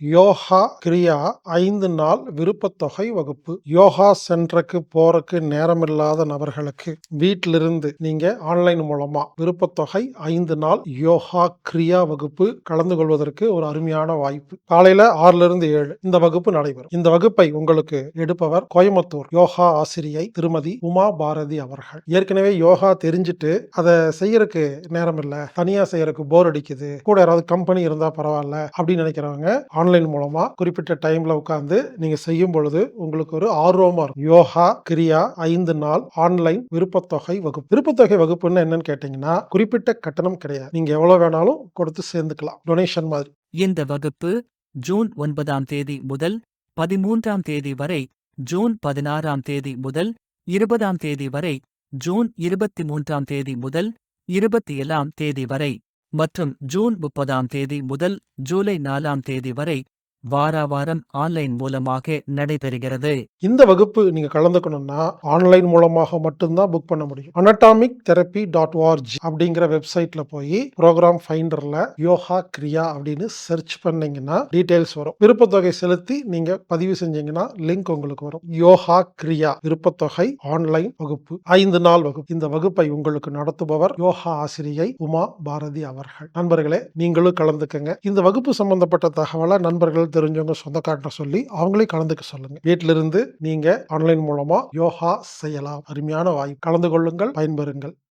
யோகா கிரியா 5 நாள் விருப்பத்தொகை வகுப்பு. யோகா சென்டருக்கு போறக்கு நேரமில்லாத நபர்களுக்கு வீட்டிலிருந்து நீங்க ஆன்லைன் மூலமா விருப்பத்தொகை 5 நாள் யோகா கிரியா வகுப்பு கலந்து கொள்வதற்கு ஒரு அருமையான வாய்ப்பு. காலையில 6லிருந்து 7 இந்த வகுப்பு நடைபெறும். இந்த வகுப்பை உங்களுக்கு எடுப்பவர் கோயம்புத்தூர் யோகா ஆசிரியை திருமதி உமா பாரதி அவர்கள். ஏற்கனவே யோகா தெரிஞ்சுட்டு அதை செய்யறதுக்கு நேரம் இல்ல, தனியா செய்யறதுக்கு போர் அடிக்குது, கூட யாராவது கம்பெனி இருந்தா பரவாயில்ல அப்படின்னு நினைக்கிறவங்க ஆன்லைன் மூலமா குறிப்பிட்ட டைம்ல உட்கார்ந்து நீங்க செய்யும் பொழுது உங்களுக்கு ஒரு ஆர்வமா இருக்கும். யோகா கிரியா 5 நாள் ஆன்லைன் விருப்பத்தொகை வகுப்பு. விருப்பத்தொகை வகுப்புன்னு என்னன்னு கேட்டீங்கன்னா குறிப்பிட்ட கட்டணம் கிடையாது. நீங்க எவ்வளவு வேணாலும் கொடுத்து சேர்ந்துக்கலாம், டொனேஷன் மாதிரி. இந்த வகுப்பு ஜூன் 9ஆம் தேதி முதல் 13ஆம் தேதி வரை, ஜூன் 16ஆம் தேதி முதல் 20ஆம் தேதி வரை, ஜூன் 23ஆம் தேதி முதல் 27ஆம் தேதி வரை மற்றும் ஜூன் 30ஆம் தேதி முதல் ஜூலை 4ஆம் தேதி வரை வாராவாரம் ஆன்லைன் மூலமாக நடைபெறுகிறது. இந்த வகுப்பு நீங்க கலந்துக்கணும்னா ஆன்லைன் மூலமாக மட்டும்தான் புக் பண்ண முடியும். anatomictherapy.org அப்படிங்கிற வெப்சைட்ல போய் ப்ரோக்ராம் ஃபைண்டர்ல யோகா கிரியா அப்படின்னு சர்ச் பண்ணீங்கன்னா டீடைல்ஸ் வரும். விருப்பத்தொகை செலுத்தி நீங்க பதிவு செஞ்சீங்கன்னா லிங்க் உங்களுக்கு வரும். யோகா கிரியா விருப்பத்தொகை ஆன்லைன் வகுப்பு 5 நாள் வகுப்பு. இந்த வகுப்பை உங்களுக்கு நடத்துபவர் யோகா ஆசிரியை உமா பாரதி அவர்கள். நண்பர்களே, நீங்களும் கலந்துக்கங்க. இந்த வகுப்பு சம்பந்தப்பட்ட தகவலை நண்பர்கள் தெரிஞ்சவங்க சொந்தக்காரட்ட சொல்லி அவங்களையும் கலந்துக்க சொல்லுங்க. வீட்டிலிருந்து நீங்க ஆன்லைன் மூலமா யோகா செய்யலாம். அருமையான வாய்ப்பு. கலந்து கொள்ளுங்கள், பயன்பெறுங்கள்.